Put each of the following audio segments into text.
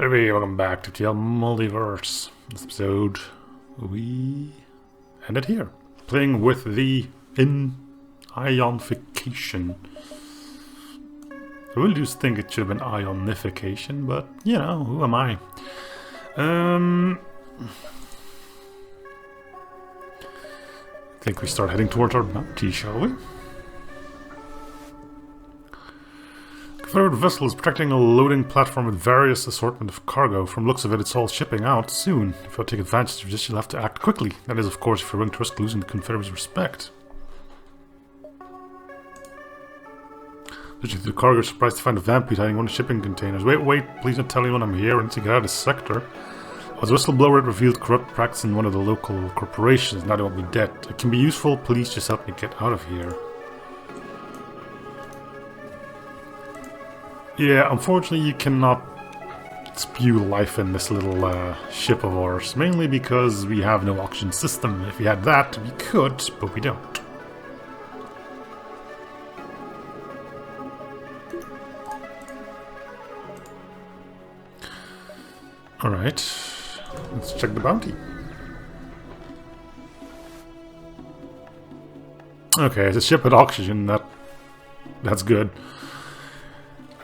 Hey, welcome back to FTL Multiverse. This episode, we ended here, playing with the ionification. I really do think it should have been ionification, but you know, who am I? I think we start heading towards our bounty, shall we? Confederate vessel is protecting a loading platform with various assortment of cargo. From looks of it, it's all shipping out soon. If you'll take advantage of this, you'll have to act quickly. That is, of course, if you're willing to risk losing the Confederate's respect. Searching through the cargo, surprised to find a vampire hiding one of the shipping containers. Wait, please don't tell anyone I'm here. I need to get out of this sector. As a whistleblower, it revealed corrupt practice in one of the local corporations. Now they won't be dead. It can be useful. Please just help me get out of here. Yeah, unfortunately you cannot spew life in this little ship of ours, mainly because we have no oxygen system. If we had that, we could, but we don't. Alright, let's check the bounty. Okay, it's a ship with oxygen, that's good.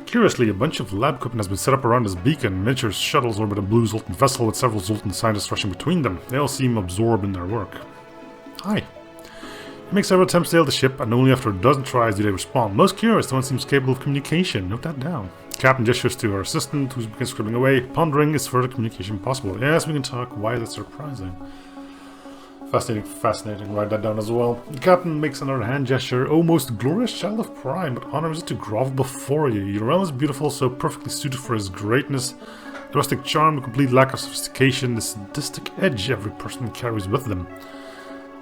Curiously, a bunch of lab equipment has been set up around this beacon. Miniature shuttles orbit a blue Zoltan vessel with several Zoltan scientists rushing between them. They all seem absorbed in their work. Hi. You make several attempts to hail the ship, and only after a dozen tries do they respond. Most curious, the one seems capable of communication. Note that down. Captain gestures to her assistant, who begins scribbling away. Pondering, is further communication possible? Yes, we can talk. Why is it surprising? Fascinating. Write that down as well. The captain makes another hand gesture. Oh, most glorious child of Prime, what honor is it to grovel before you? Your realm is beautiful, so perfectly suited for his greatness. The rustic charm, the complete lack of sophistication, the sadistic edge every person carries with them.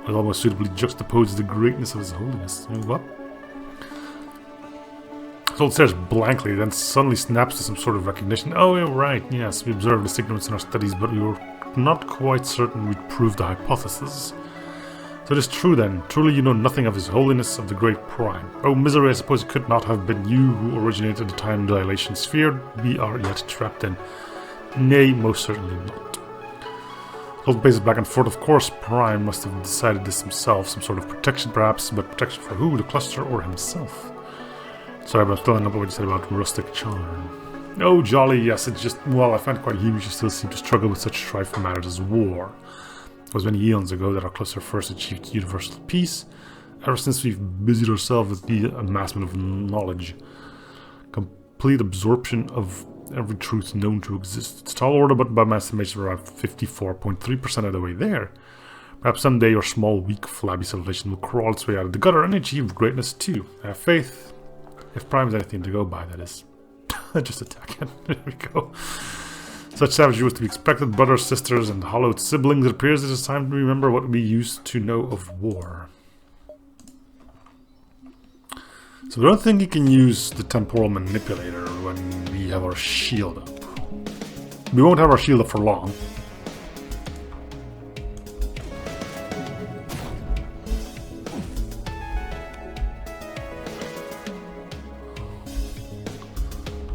Will almost suitably juxtapose the greatness of his holiness. What? Sold stares blankly, then suddenly snaps to some sort of recognition. Oh, you're right, yes, we observed this ignorance in our studies, but we were not quite certain we'd prove the hypothesis. So it is true then. Truly you know nothing of his holiness of the great Prime. Oh misery, I suppose it could not have been you who originated the time dilation sphere we are yet trapped in. Nay, most certainly not. Old paces back and forth. Of course Prime must have decided this himself. Some sort of protection perhaps, but protection for who? The cluster or himself? Sorry, but I'm filling up what you said about rustic charm. Oh, jolly, yes, it's just, well, I find it quite humorous you still seem to struggle with such trifling matters as war. It was many eons ago that our cluster first achieved universal peace. Ever since we've busied ourselves with the amassment of knowledge. Complete absorption of every truth known to exist. It's a tall order, but by my estimation we're around 54.3% of the way there. Perhaps someday your small, weak, flabby civilization will crawl its way out of the gutter and achieve greatness too. I have faith. If Prime is anything to go by, that is. Just attack it. There we go. Such savagery was to be expected. Brothers, sisters, and hollowed siblings. It appears it is time to remember what we used to know of war. So I don't think you can use the temporal manipulator when we have our shield up. We won't have our shield up for long.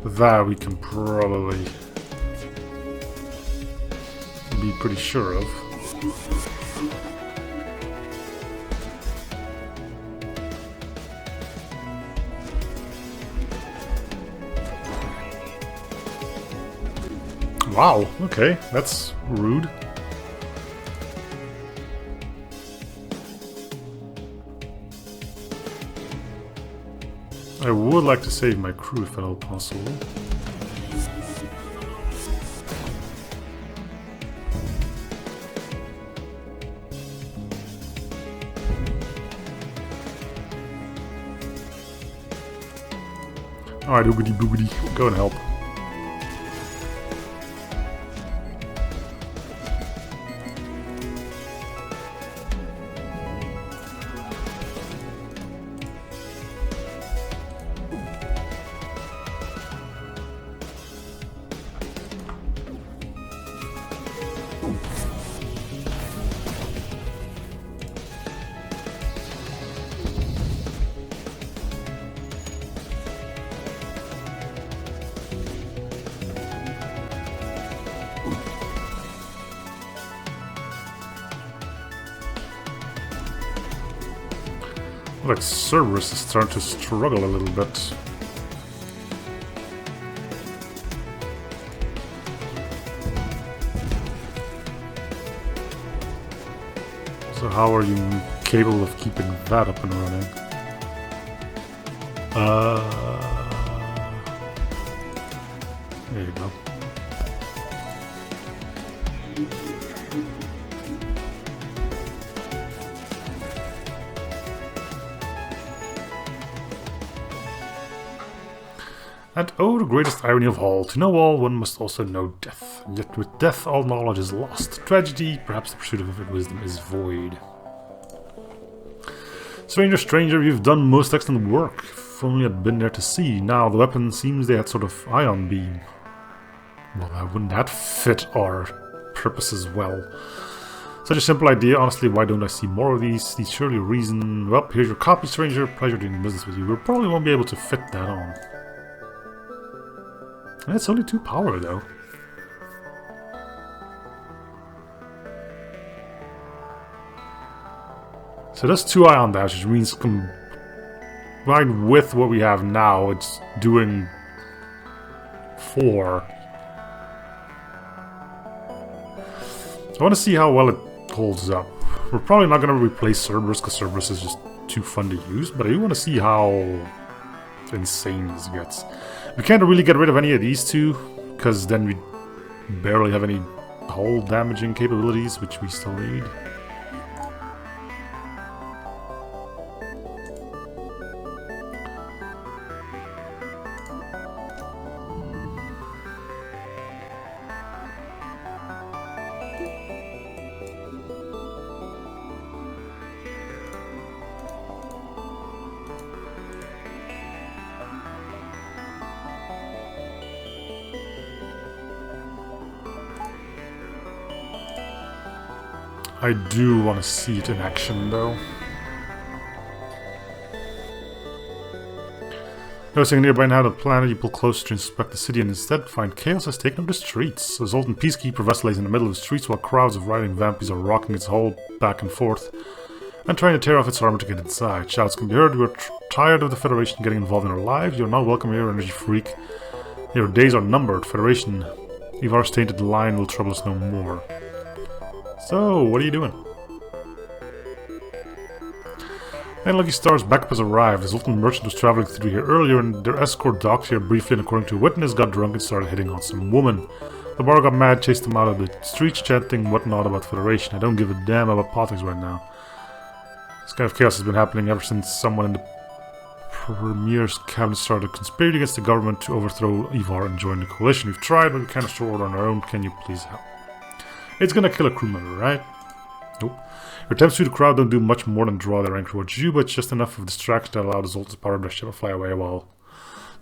That we can probably be pretty sure of. Wow, okay, that's rude. I would like to save my crew if at all possible. Alright, oogity boogity, go and help. feel like Cerberus is starting to struggle a little bit. So how are you capable of keeping that up and running? There you go. And oh, the greatest irony of all, to know all, one must also know death. And yet with death, all knowledge is lost. Tragedy, perhaps the pursuit of infinite wisdom, is void. Stranger, stranger, you've done most excellent work. If only I'd been there to see. Now, the weapon seems they had sort of ion beam. Well, wouldn't that fit our purposes well? Such a simple idea, honestly, why don't I see more of these? These surely reason... Well, here's your copy, stranger. Pleasure doing business with you. We probably won't be able to fit that on. That's only 2 power, though. So that's 2 ion damage, which means combined with what we have now, it's doing 4. I want to see how well it holds up. We're probably not going to replace Cerberus, because Cerberus is just too fun to use, but I do want to see how insane this gets. We can't really get rid of any of these 2, because then we barely have any hull damaging capabilities, which we still need. I do want to see it in action, though. Noticing nearby now the planet, you pull closer to inspect the city and instead find chaos has taken over the streets. A Zoltan peacekeeper vessel lays in the middle of the streets while crowds of riding vampies are rocking its hull back and forth and trying to tear off its armor to get inside. Shouts can be heard. We're tired of the Federation getting involved in our lives. You're not welcome here, energy freak. Your days are numbered. Federation, Ivar's tainted line will trouble us no more. So, what are you doing? And Lucky Star's backup has arrived. The Zoltan merchant was traveling through here earlier and their escort docked here briefly and according to a witness got drunk and started hitting on some woman. The bar got mad, chased them out of the streets chanting whatnot about Federation. I don't give a damn about politics right now. This kind of chaos has been happening ever since someone in the Premier's cabinet started conspiring against the government to overthrow Ivar and join the coalition. We've tried, but we can't restore order on our own. Can you please help? It's gonna kill a crew member, right? Nope. Your attempts through the crowd don't do much more than draw their anger towards you, but it's just enough of a distraction to allow the Zoltan's power brush ship to fly away while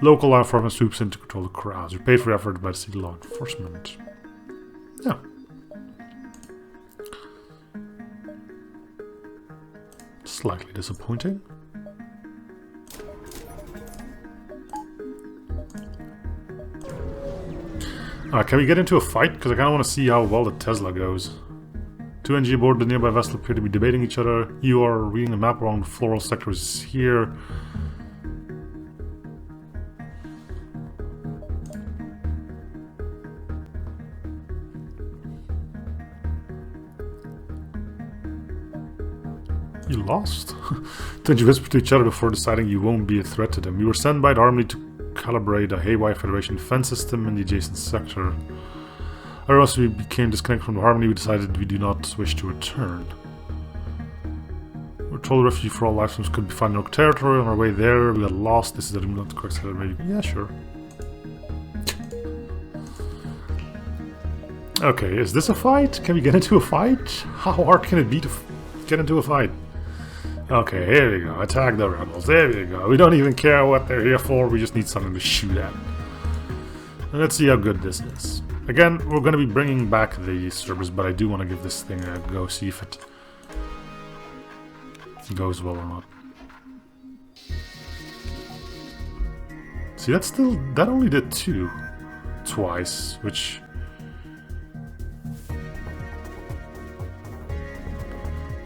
local law enforcement swoops in to control the crowds. You're paid for your effort by the city law enforcement. Yeah. Slightly disappointing. Can we get into a fight? Because I kind of want to see how well the Tesla goes. 2 NG aboard the nearby vessel appear to be debating each other. You are reading a map along the floral sectors here. You lost? 2 NG whisper to each other before deciding you won't be a threat to them. You were sent by the army to calibrate a haywire Federation defense system in the adjacent sector. Or else we became disconnected from the Harmony, we decided we do not wish to return. We're told refuge for all lifetimes could be found in Oak territory. On our way there, we got lost. This is not the correct side of the Yeah, sure. Okay, is this a fight? Can we get into a fight? How hard can it be to get into a fight? Okay, here we go. Attack the rebels. There we go. We don't even care what they're here for. We just need something to shoot at. And let's see how good this is. Again, we're going to be bringing back the Cerberus, but I do want to give this thing a go, see if it goes well or not. See, that's still... That only did 2. Twice, which...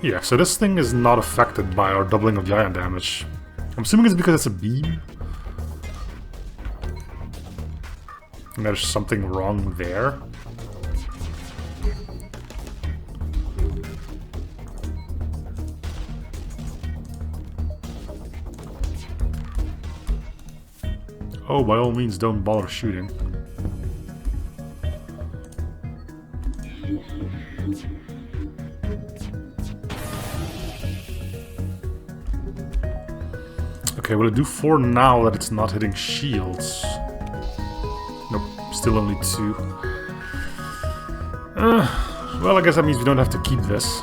Yeah, so this thing is not affected by our doubling of the ion damage. I'm assuming it's because it's a beam. And there's something wrong there. Oh, by all means, don't bother shooting. Okay, will it do 4 now that it's not hitting shields? Nope, still only 2. Well, I guess that means we don't have to keep this.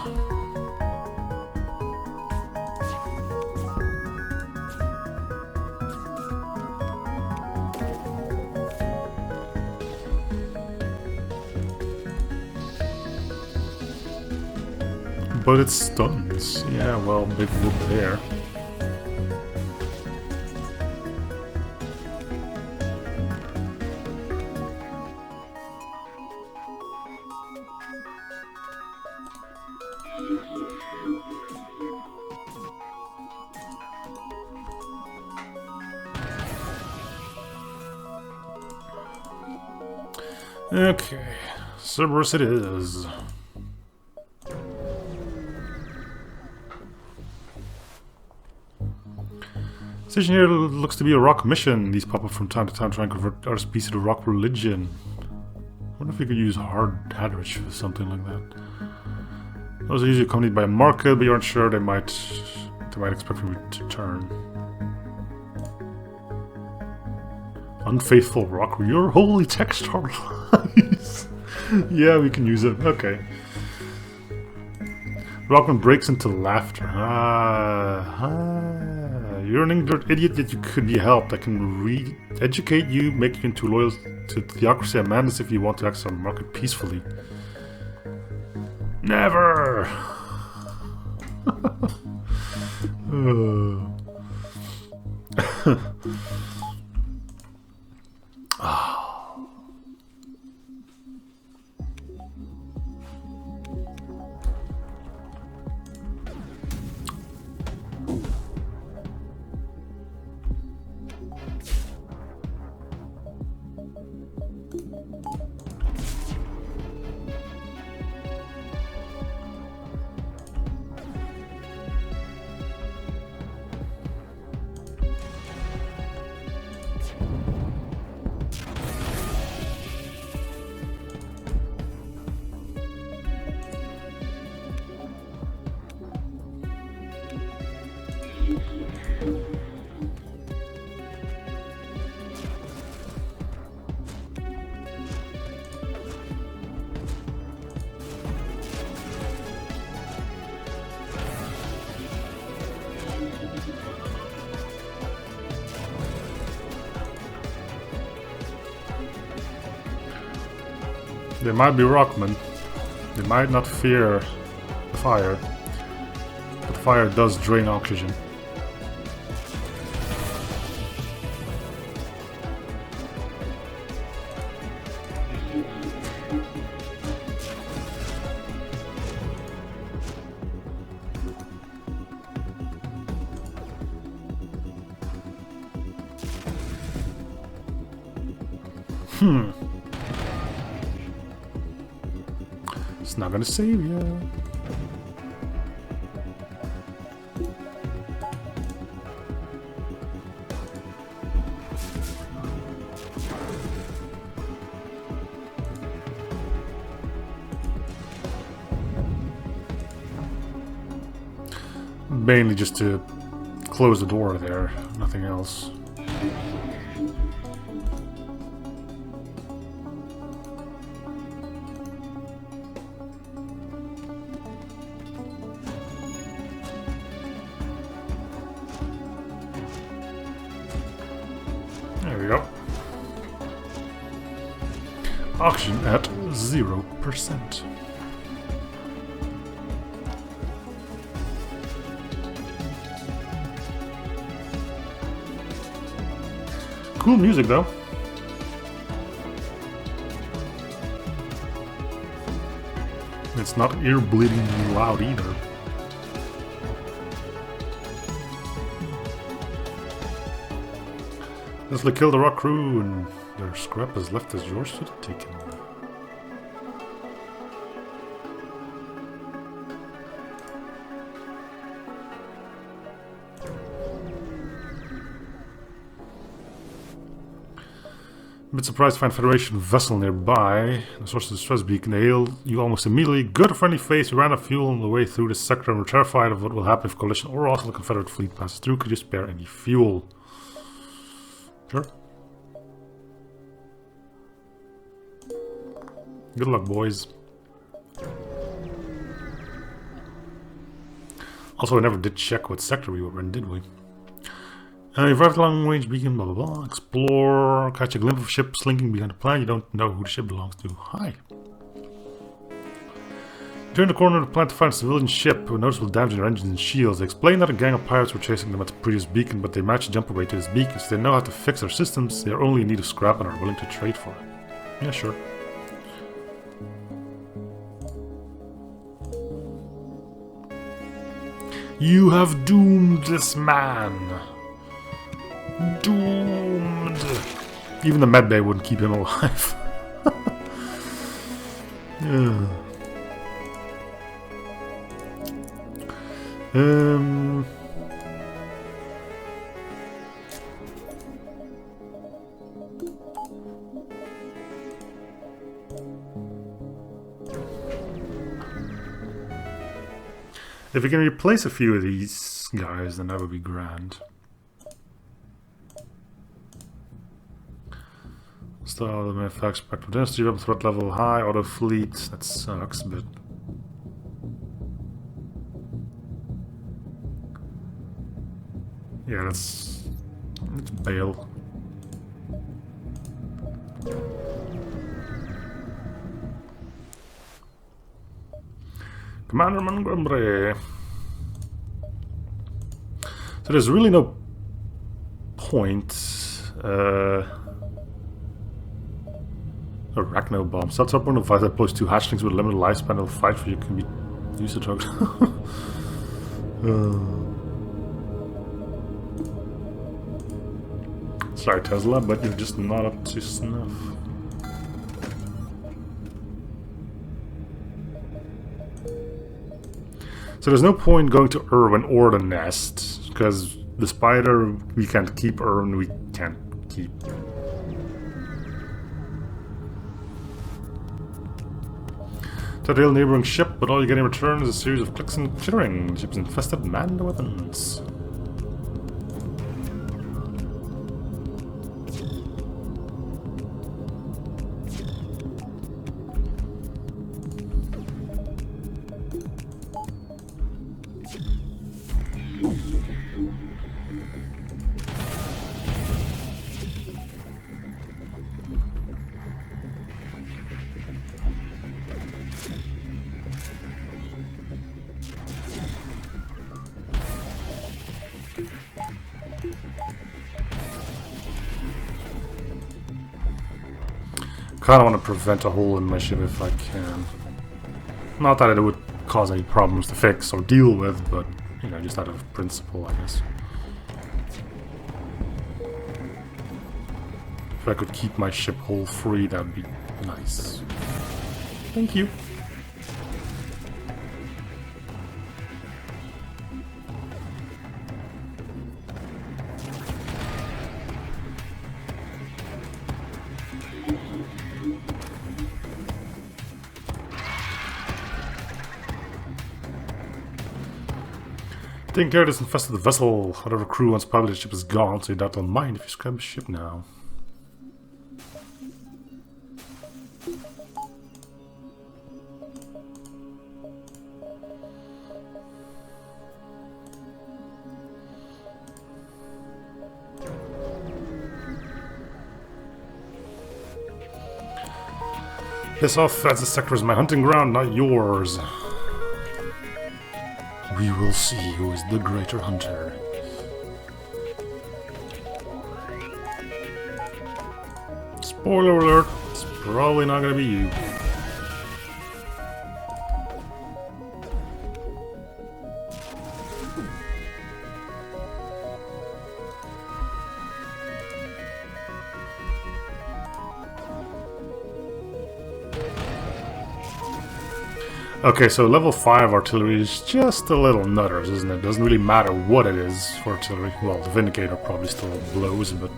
But it stuns. Yeah, well, big whoop there. Okay, Cerberus it is. Station here looks to be a rock mission. These pop up from time to time trying to convert our species to rock religion. I wonder if we could use hard hatterage for something like that. Those are usually accompanied by a market, but you aren't sure they might expect from you to turn. Unfaithful rock, your holy text are lies. Yeah, we can use it. Okay. Rockman breaks into laughter. You're an ignorant idiot, yet you could be helped. I can re-educate you, make you into loyal to theocracy and madness if you want to access our market peacefully. Never! They might be rockmen. They might not fear the fire. But fire does drain oxygen. It's not gonna save you. Mainly just to close the door there, nothing else. There we go. Oxygen at 0%. Cool music though. It's not ear bleeding loud either. Let's kill the rock crew and their scrap is left as yours to be taken. A bit surprised to find Federation vessel nearby. The source of the distress beacon. They hail you almost immediately. Good friendly face. You ran out of fuel on the way through this sector and were terrified of what will happen if Coalition or also the Confederate fleet passes through. Could you spare any fuel? Sure. Good luck, boys. Also, I never did check what sector we were in, did we? You've arrived at long-range beacon, blah, blah, blah. Explore, catch a glimpse of ship slinking behind the planet. You don't know who the ship belongs to. Hi. Turn the corner of the planet to find a civilian ship with noticeable damage in their engines and shields. They explain that a gang of pirates were chasing them at the previous beacon, but they managed to jump away to this beacon, so they know how to fix their systems. They are only in need of scrap and are willing to trade for it. Yeah, sure. You have doomed this man. Doomed. Even the medbay wouldn't keep him alive. Yeah. If we can replace a few of these guys, then that would be grand. Style the manufacturer spectral density, rebel threat level high, auto fleet. That sucks, but yeah, let's bail. Commander Montgomery. So there's really no point. Arachno bomb. Sets up one device that deploys 2 hatchlings with a limited lifespan. It'll fight for you. Can be used to target. Sorry, Tesla, but you're just not up to snuff. So there's no point going to Irwin or the nest, because the spider we can't keep, Irwin we can't keep. Tadale neighboring ship, but all you get in return is a series of clicks and chittering. The ship's infested, man the weapons. I kind of want to prevent a hole in my ship if I can. Not that it would cause any problems to fix or deal with, but, you know, just out of principle, I guess. If I could keep my ship hole free, that would be nice. Thank you. Taking care of this infested vessel. Whatever crew wants probably the ship is gone, so you don't mind if you scrap the ship now. Piss off, as the sector is my hunting ground, not yours. We will see who is the greater hunter. Spoiler alert, it's probably not gonna be you. Okay, so level 5 artillery is just a little nutters, isn't it? Doesn't really matter what it is for artillery. Well, the Vindicator probably still blows, but...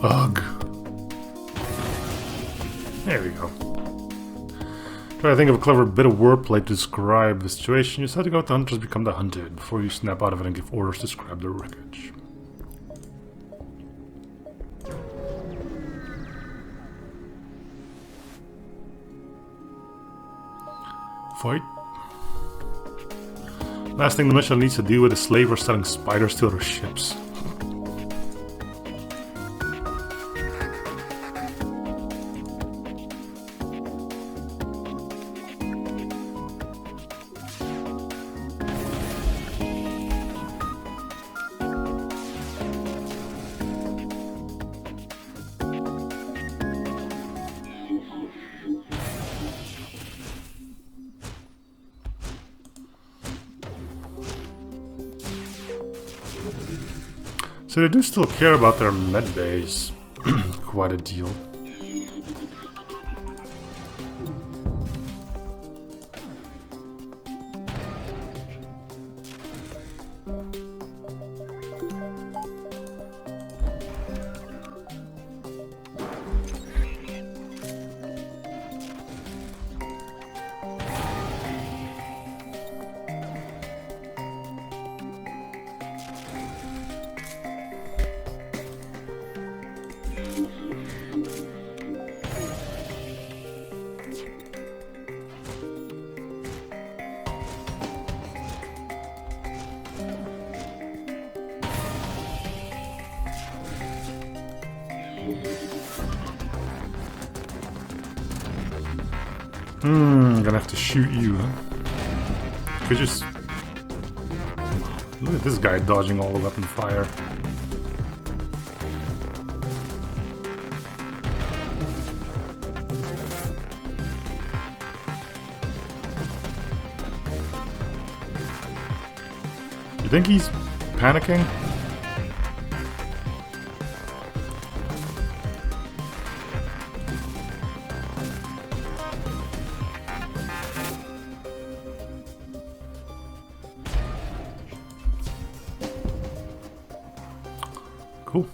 Ugh. There we go. Try to think of a clever bit of wordplay to describe the situation. You said to go with the hunters become the hunted before you snap out of it and give orders to describe the wreckage. Fight. Last thing the mission needs to deal with is slavers selling spiders to other ships. So they do still care about their med bays. Quite a deal. Gonna have to shoot you, huh? Could just... Look at this guy dodging all the weapon fire. You think he's panicking? Cool.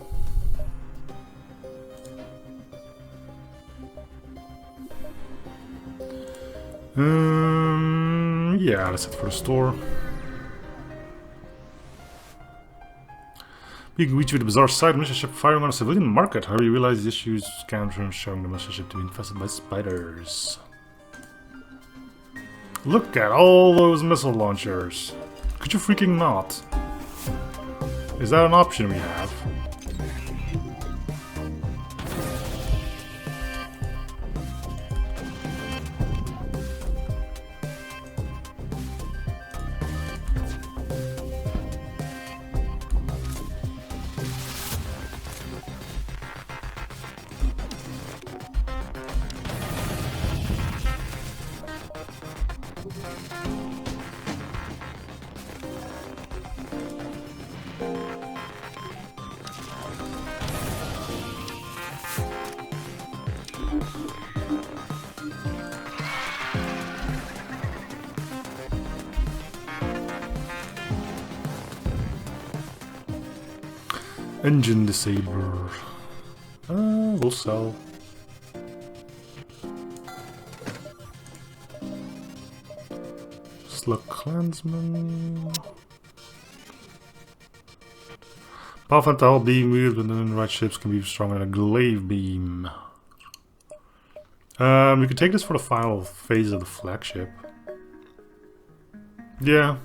Yeah, that's it for the store. You can reach with a bizarre sight, militia ship firing on a civilian market. However, you realize the issues scans showing the militia ship to be infested by spiders. Look at all those missile launchers. Could you freaking not? Is that an option we have? Engine disabler. We'll sell. Slug Clansman. Powerful anti-hull beam wheels within the right ships can be stronger than a glaive beam. We could take this for the final phase of the flagship. Yeah.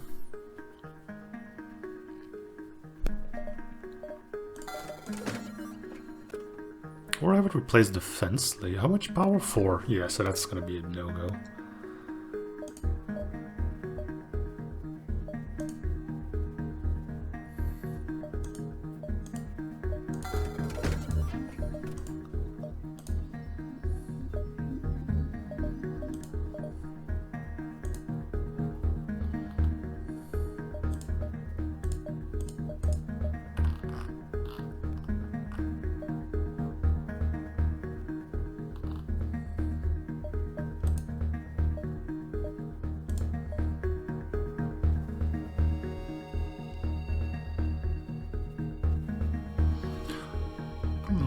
Or have it replace defense layer. How much power? 4. Yeah, so that's gonna be a no-go.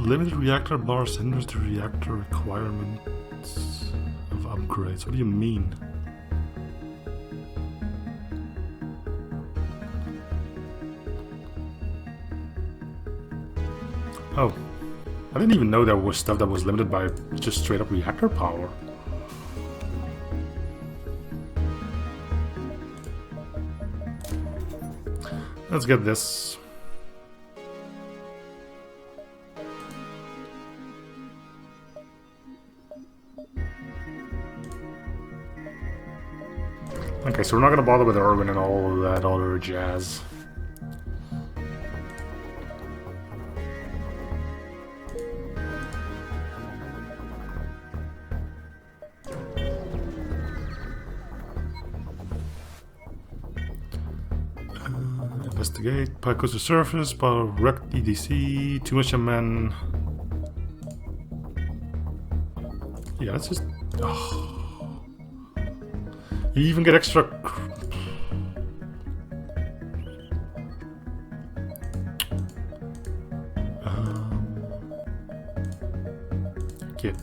limited reactor bars hinders the reactor requirements of upgrades. What do you mean? Oh, I didn't even know there was stuff that was limited by just straight up reactor power. Let's get this. Okay, so we're not going to bother with Irwin and all of that other jazz. Investigate, pipe goes to surface, but wrecked EDC, too much men. Yeah, let's just... Oh. You even get extra... Kid.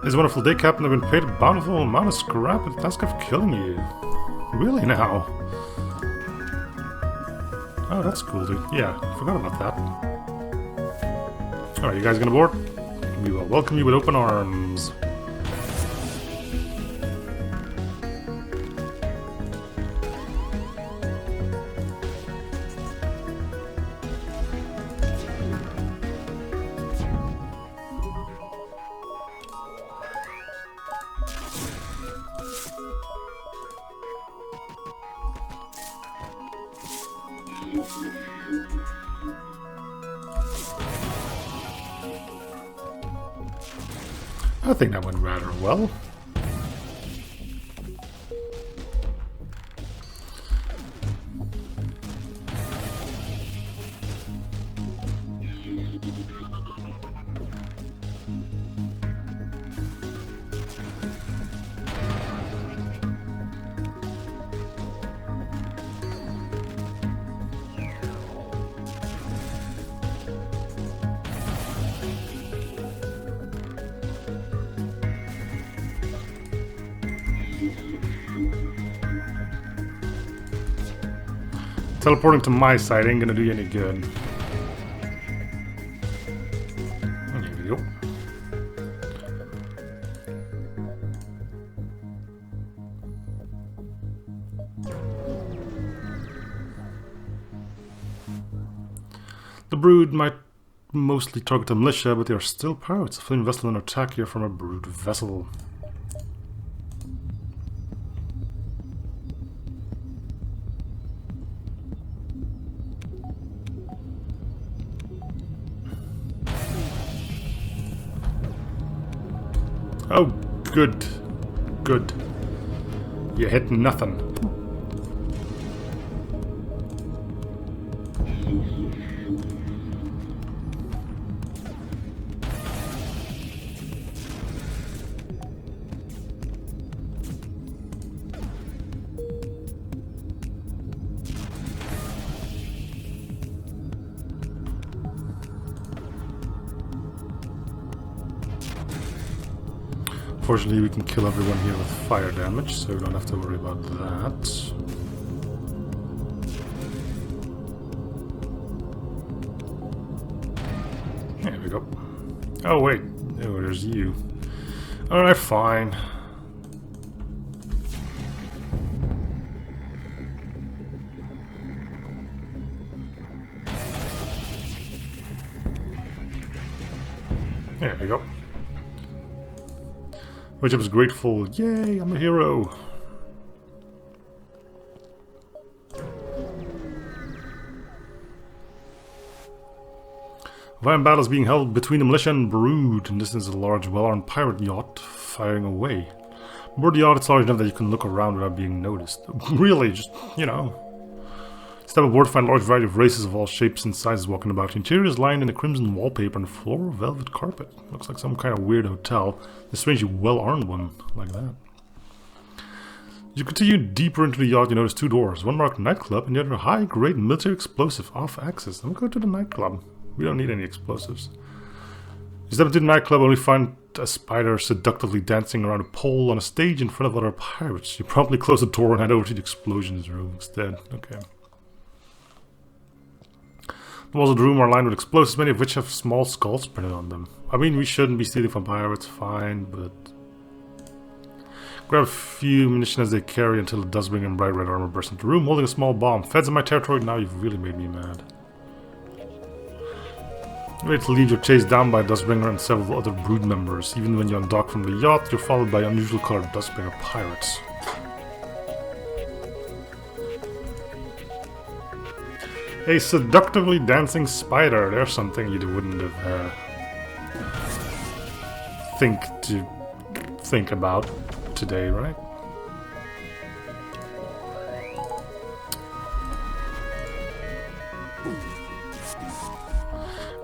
This wonderful day, Captain. I've been paid a bountiful amount of scrap at the task of killing you. Really now? Oh, that's cool, dude. Yeah, forgot about that. Alright, you guys gonna board? We will welcome you with open arms. I think that went rather well. Teleporting to my side ain't gonna do you any good. There we go. The Brood might mostly target the militia, but they are still pirates. A fleeing vessel under attack here from a Brood vessel. Oh, good. Good. You hit nothing. Fortunately, we can kill everyone here with fire damage, so we don't have to worry about that. There we go. Oh wait, oh, there's you. Alright, fine. There we go. Which I was grateful. Yay, I'm a hero. Violent battle is being held between the militia and Brood, and this is a large, well-armed pirate yacht firing away. Aboard the yacht, it's large enough that you can look around without being noticed. Really, just, you know. Step aboard to find a large variety of races of all shapes and sizes walking about. The interior is lined in a crimson wallpaper and floral velvet carpet. Looks like some kind of weird hotel. A strangely well-armed one like that. You you continue deeper into the yacht, you notice 2 doors. One marked nightclub and the other high-grade military explosive off-axis. I'm going to go to the nightclub. We don't need any explosives. You step into the nightclub, only find a spider seductively dancing around a pole on a stage in front of other pirates. You promptly close the door and head over to the explosions room instead. Okay. The walls of the room are lined with explosives, many of which have small skulls printed on them. I mean, we shouldn't be stealing from pirates, fine, but... Grab a few munitions as they carry until the Dustbringer in bright red armor burst into the room, holding a small bomb. Feds in my territory, now you've really made me mad. You're ready to lead your chase down by Dustbringer and several other brood members. Even when you undock from the yacht, you're followed by unusual colored Dustbringer pirates. A seductively dancing spider. There's something you wouldn't have think about today, right?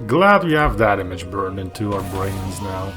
Glad we have that image burned into our brains now.